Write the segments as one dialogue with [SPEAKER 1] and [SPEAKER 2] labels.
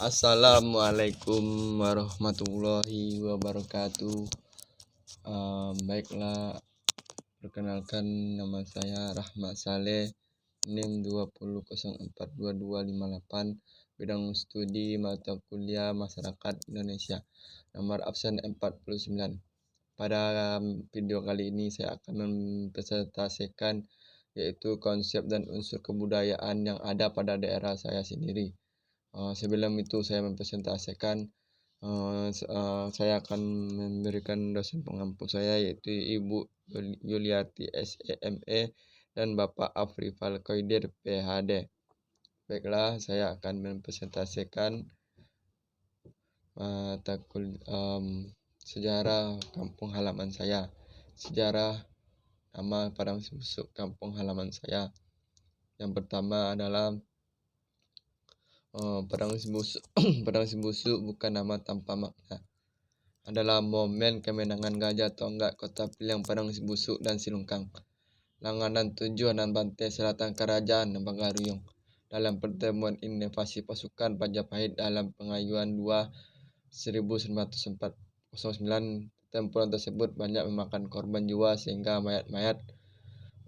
[SPEAKER 1] Assalamualaikum warahmatullahi wabarakatuh. Baiklah, perkenalkan nama saya Rahmat Saleh, NIM 20042258, bidang studi mata kuliah Masyarakat Indonesia, nomor absen 49. Pada video kali ini saya akan mempresentasikan yaitu konsep dan unsur kebudayaan yang ada pada daerah saya sendiri. Sebelum itu saya mempresentasikan, saya akan memberikan dosen pengampu saya yaitu Ibu Yuliati SEME dan Bapak Afri Falkoidir PhD. Baiklah, saya akan mempresentasikan sejarah kampung halaman saya. Sejarah nama Padang Sibusuk kampung halaman saya. Yang pertama adalah Padang Sibusuk. Padang Sibusuk bukan nama tanpa makna. Adalah momen kemenangan Gajah Tonggak Kota Piliang Padang Sibusuk dan Silungkang. Langganan 7 dan Bantai Selatan Kerajaan Bagaruyung. Dalam pertemuan invasi pasukan Majapahit dalam Pengayuan 2 1909, pertempuran tersebut banyak memakan korban jiwa sehingga mayat-mayat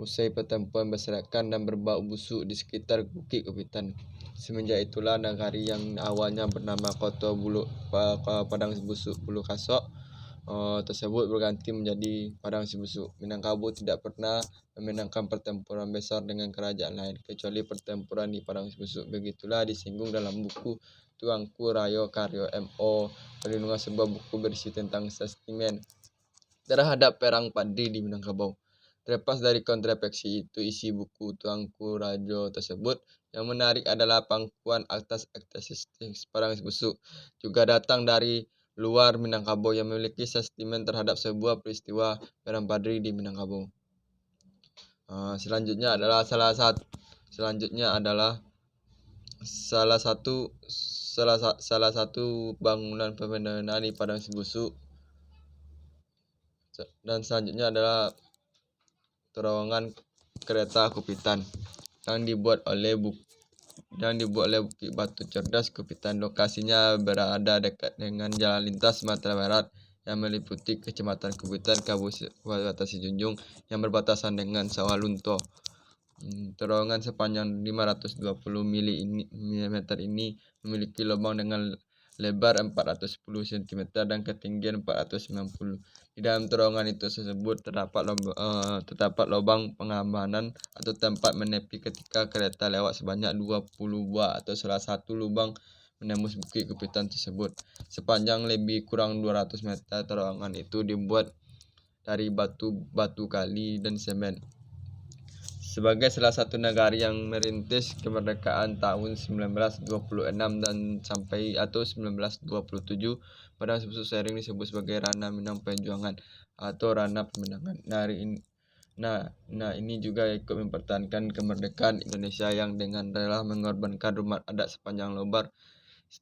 [SPEAKER 1] usai pertempuran berserakan dan berbau busuk di sekitar Bukit Kupitan. Semenjak itulah negari yang awalnya bernama Kota Padang Sibusuk Bulu Kasok tersebut berganti menjadi Padang Sibusuk. Minangkabau tidak pernah memenangkan pertempuran besar dengan kerajaan lain kecuali pertempuran di Padang Sibusuk. Begitulah disinggung dalam buku Tuanku Rayo Karyo MO Perlindungan, sebuah buku berisi tentang sentimen terhadap perang Padi di Minangkabau. Terlepas dari kontroversi itu, isi buku Tuanku Rajo tersebut yang menarik adalah pangkuan atas eksistensi Padang Sibusuk juga datang dari luar Minangkabau yang memiliki sentimen terhadap sebuah peristiwa perang Padri di Minangkabau. Selanjutnya adalah salah satu bangunan pemandangan di Padang Sibusuk. Dan selanjutnya adalah terowongan kereta Kupitan yang dibuat oleh Bukit Batu Cerdas Kupitan. Lokasinya berada dekat dengan jalan lintas Sumatera Barat yang meliputi Kecamatan Kupitan, Kabupaten Sijunjung yang berbatasan dengan Sawalunto. Terowongan sepanjang 520 mm ini memiliki lubang dengan lebar 410 cm dan ketinggian 490. Di dalam terowongan itu tersebut terdapat lubang pengamanan atau tempat menepi ketika kereta lewat sebanyak 20 buah atau salah satu lubang menembus Bukit Kupitan tersebut. Sepanjang lebih kurang 200 meter, terowongan itu dibuat dari batu kali dan semen. Sebagai salah satu negara yang merintis kemerdekaan tahun 1926 dan sampai atau 1927, Padang Sibusuk sering disebut sebagai Rana Minang Perjuangan atau Rana Pemenangan. Ini juga ikut mempertahankan kemerdekaan Indonesia yang dengan rela mengorbankan rumah adat sepanjang lebar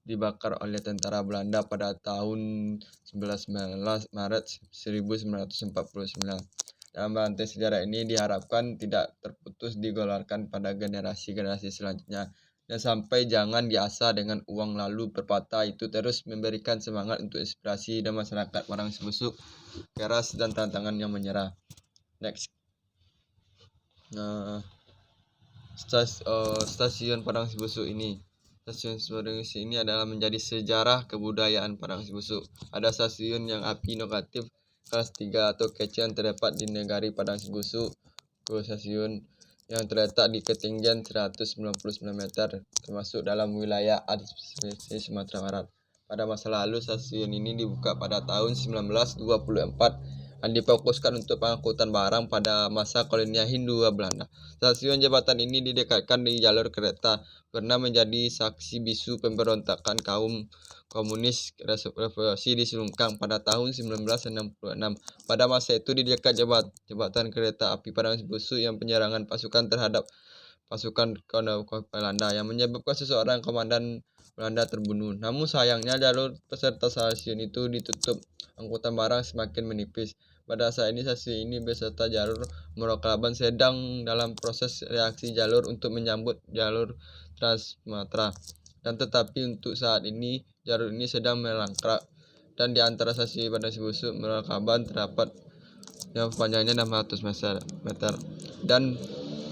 [SPEAKER 1] dibakar oleh tentara Belanda pada tahun 19 Maret 1949. Dalam rantai sejarah ini diharapkan tidak terputus digelarkan pada generasi-generasi selanjutnya, dan sampai jangan diasah dengan uang lalu pepatah itu terus memberikan semangat untuk inspirasi dan masyarakat Padang Sibusuk keras dan tantangan yang menyerah. Next. Stasiun Padang Sibusuk ini. Stasiun Padang Sibusuk ini adalah menjadi sejarah kebudayaan Padang Sibusuk. Ada stasiun yang api inovatif kelas 3 atau kece yang terdapat di negari Padang Sibusuk. Stasiun yang terletak di ketinggian 199 meter, termasuk dalam wilayah administrasi Sumatera Barat. Pada masa lalu, stasiun ini dibuka pada tahun 1924 dan difokuskan untuk pengangkutan barang pada masa kolonial Hindia Belanda. Stasiun jembatan ini didekatkan di jalur kereta karena menjadi saksi bisu pemberontakan kaum komunis revolusi di Silungkang pada tahun 1966. Pada masa itu di dekat jembatan kereta api Padang Sibusuk yang penyerangan pasukan terhadap pasukan Belanda yang menyebabkan seseorang komandan Belanda terbunuh. Namun sayangnya jalur peserta stasiun itu ditutup. Angkutan barang semakin menipis. Pada saat ini stasiun ini beserta jalur Moraklaban sedang dalam proses reaksi jalur untuk menyambut jalur Trans Sumatera. Dan tetapi untuk saat ini jalur ini sedang melangkrak, dan di antara stasiun Padang Sibusuk Merak-Kaban terdapat yang panjangnya 600 meter. Dan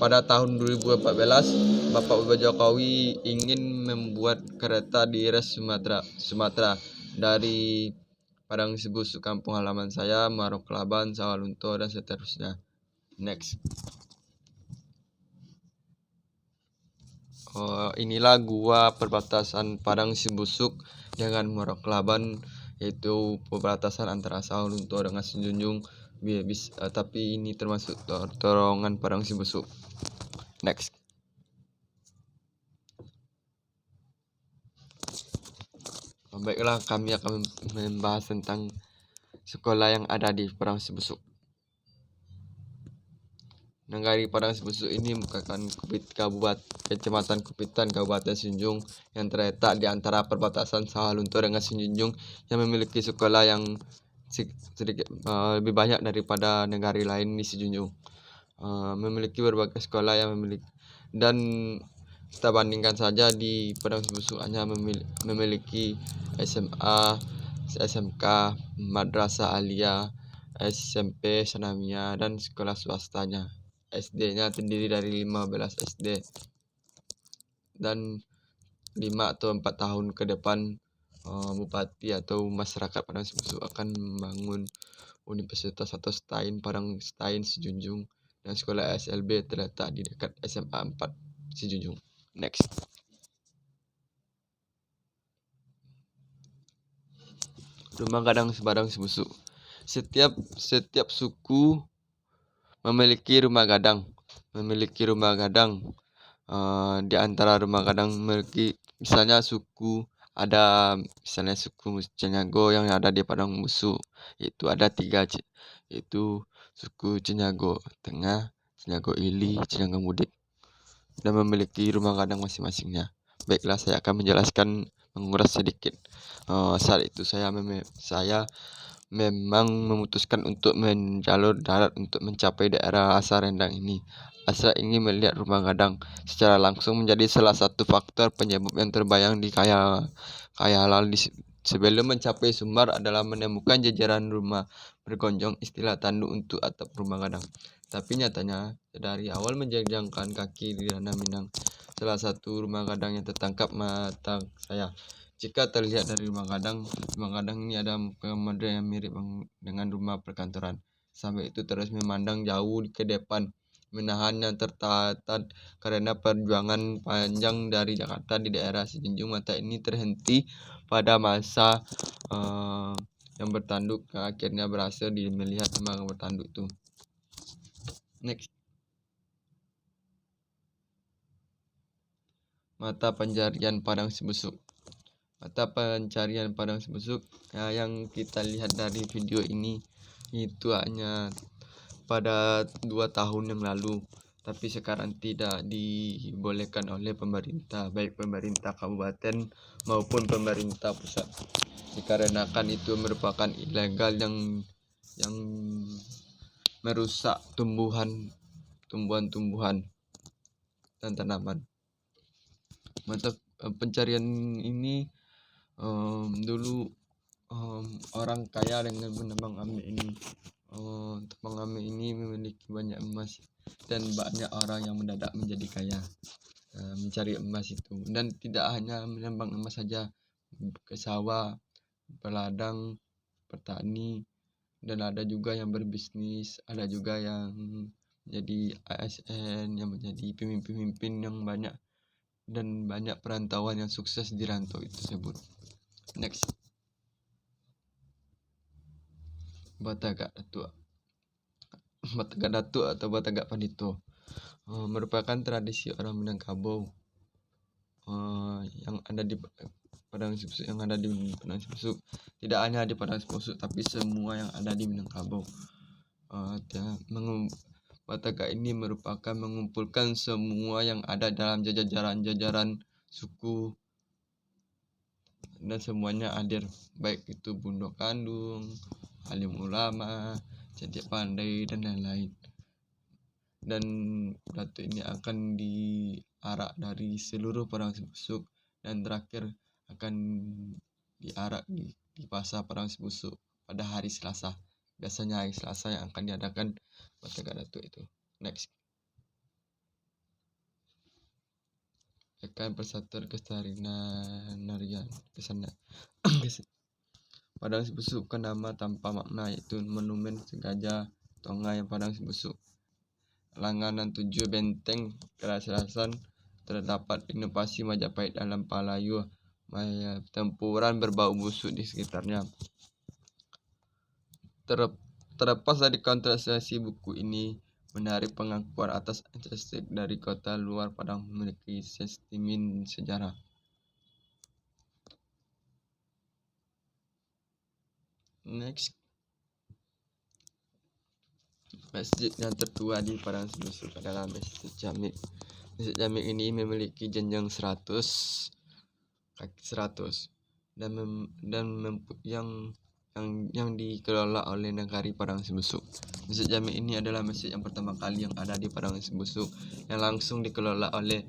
[SPEAKER 1] pada tahun 2014 Bapak Jokowi ingin membuat kereta di res Sumatera dari Padang Sibusuk kampung halaman saya, Maroklaban, Sawalunto, dan seterusnya. Next. Inilah gua perbatasan Padang Sibusuk dengan Maroklaban, yaitu perbatasan antara Sawalunto dengan Sejunjung. Tapi ini termasuk terowongan Padang Sibusuk. Next. Baiklah, kami akan membahas tentang sekolah yang ada di Padang Sibusuk. Negari Padang Sibusuk ini merupakan Kecamatan Kupitan, Kabupaten Sejunjung, yang terletak di antara perbatasan Sawalunto dengan Sejunjung, yang memiliki sekolah yang sedikit lebih banyak daripada negari lain di Sejunjung. Memiliki berbagai sekolah yang dan kita bandingkan saja di Padang Sibusuk hanya memiliki SMA, SMK, Madrasah Aliyah, SMP, Sanamia, dan sekolah swastanya. SD-nya terdiri dari 15 SD, dan 5 atau 4 tahun ke depan bupati atau masyarakat Padang Sibusuk akan membangun universitas atau Padang Sejunjung, dan sekolah SLB terletak di dekat SMA 4 Sejunjung. Next. Rumah Gadang Padang Sibusuk. Setiap suku memiliki rumah gadang. Di antara rumah gadang memiliki misalnya suku Cenyago yang ada di Padang Sibusuk. Itu ada 3, yaitu suku Cenyago Tengah, Cenyago Ili, Cenyago Mudik, dan memiliki rumah gadang masing-masingnya. Baiklah, saya akan menguras sedikit. Saat itu saya memang memutuskan untuk menjalur darat untuk mencapai daerah asal Rendang ini. Asa ingin melihat rumah gadang secara langsung menjadi salah satu faktor penyebab yang terbayang di khayalan. Sebelum mencapai Sumbar adalah menemukan jajaran rumah bergonjong, istilah tanduk untuk atap rumah gadang. Tapi nyatanya dari awal menjejangkan kaki di Ranah Minang, salah satu rumah gadang yang tertangkap mata saya. Jika terlihat dari rumah gadang ini ada model yang mirip dengan rumah perkantoran. Sampai itu terus memandang jauh ke depan, menahan yang tertatad karena perjuangan panjang dari Jakarta di daerah Sejunjung. Mata ini terhenti pada masa yang bertanduk, yang akhirnya berhasil melihat rumah bertanduk itu. Next. Mata pencarian Padang Sibusuk. Mata pencarian Padang Sibusuk yang kita lihat dari video ini itu hanya pada 2 tahun yang lalu, tapi sekarang tidak dibolehkan oleh pemerintah, baik pemerintah kabupaten maupun pemerintah pusat, dikarenakan itu merupakan ilegal yang merusak tumbuhan-tumbuhan dan tanaman. Mata pencarian ini dulu orang kaya dengan menambang ambek ini memiliki banyak emas, dan banyak orang yang mendadak menjadi kaya mencari emas itu. Dan tidak hanya menambang emas saja, ke sawah, peladang, petani, dan ada juga yang berbisnis, ada juga yang menjadi ASN, yang menjadi pemimpin yang banyak, dan banyak perantauan yang sukses di rantau itu tersebut. Next. Batagak Datuk atau Batagak Pandito merupakan tradisi orang Minangkabau yang ada di Padang Sibusuk, tidak hanya di Padang Sibusuk tapi semua yang ada di Minangkabau. Batagak ini merupakan mengumpulkan semua yang ada dalam jajaran suku, dan semuanya hadir, baik itu Bundo Kandung, alim ulama, Cetek Pandai, dan lain-lain. Dan batu ini akan diarak dari seluruh Padang Sibusuk dan terakhir akan diarak di pasar Padang Sibusuk pada hari Selasa. Biasanya hari Selasa yang akan diadakan Batagak Datuk itu. Next. Akan Persatuan Kelestarian Narian kesana. Padang Sibusuk bukan nama tanpa makna, yaitu monumen Segajah Tongai Padang Sibusuk. Langanan 7 benteng keraserasan terdapat inovasi Majapahit dalam Palayu, tempuran berbau busuk di sekitarnya. Terlepas dari kontroversi, buku ini menarik pengakuan atas artistik dari kota luar Padang memiliki sentimen sejarah. Next. Masjid yang tertua di Padang Sibusuk adalah Masjid Jamik. Masjid Jamik ini memiliki jenjang 100 yang dikelola oleh Negari Padang Sibusuk. Masjid Jamik ini adalah masjid yang pertama kali yang ada di Padang Sibusuk yang langsung dikelola oleh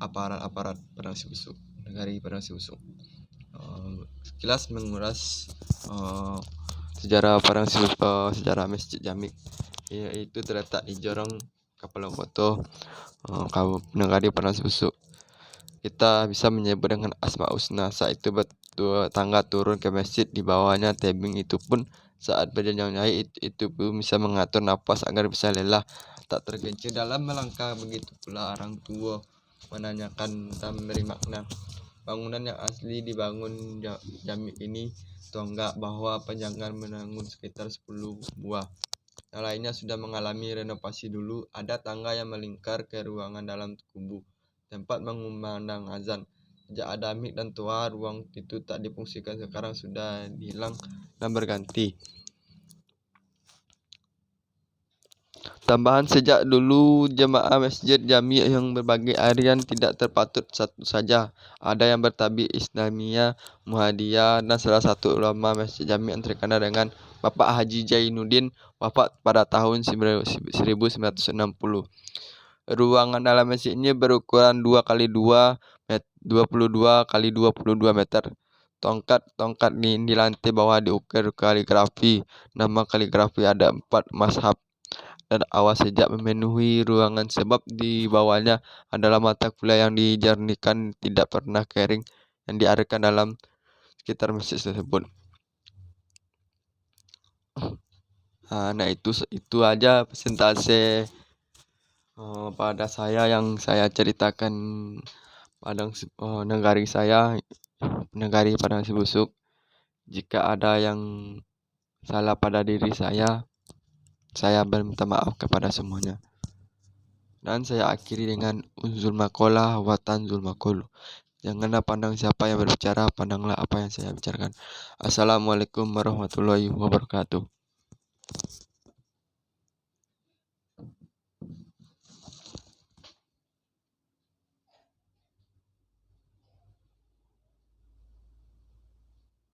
[SPEAKER 1] aparat Padang Sibusuk, Negari Padang Sibusuk. Sekilas menguras sejarah Padang Sibusuk, sejarah Masjid Jamik, yaitu terletak di Jorong Kapal Koto, Negari Padang Sibusuk. Kita bisa menyebut dengan Asma Husna. Saat itu tangga turun ke masjid, di bawahnya tebing. Itu pun saat berjalan naik itu pun bisa mengatur nafas agar bisa lelah, tak tergelincir dalam melangkah. Begitu pula orang tua menanyakan tentang memberi makna. Bangunan yang asli dibangun Jamik ini tonggak bahwa penjagaan menanggung sekitar 10 buah. Yang lainnya sudah mengalami renovasi dulu. Ada tangga yang melingkar ke ruangan dalam kubu, tempat mengumandang azan. Sejak ada mik dan toa, ruang itu tak difungsikan. Sekarang sudah hilang dan berganti. Tambahan, sejak dulu jemaah Masjid Jamik yang berbagai aliran tidak terpatut satu saja. Ada yang bertabik Islamiyah, Muhammadiyah, dan salah satu ulama Masjid Jamik yang terkenal dengan Bapak Haji Jainuddin wafat pada tahun 1960. Ruangan dalam masjid ini berukuran 2x2 22x22 meter. Tongkat di lantai bawah diukir kaligrafi. Nama kaligrafi ada 4 mazhab dan awal sejak memenuhi ruangan, sebab di bawahnya adalah mata kuliah yang dijernihkan, tidak pernah kering, yang diadakan dalam sekitar masjid tersebut. Nah itu aja presentasi pada saya yang saya ceritakan negari saya, Negari Padang Sibusuk. Jika ada yang salah pada diri saya meminta maaf kepada semuanya. Dan saya akhiri dengan unzul maqalah wa tanzul maqal. Janganlah pandang siapa yang berbicara, pandanglah apa yang saya bicarakan. Assalamualaikum warahmatullahi wabarakatuh.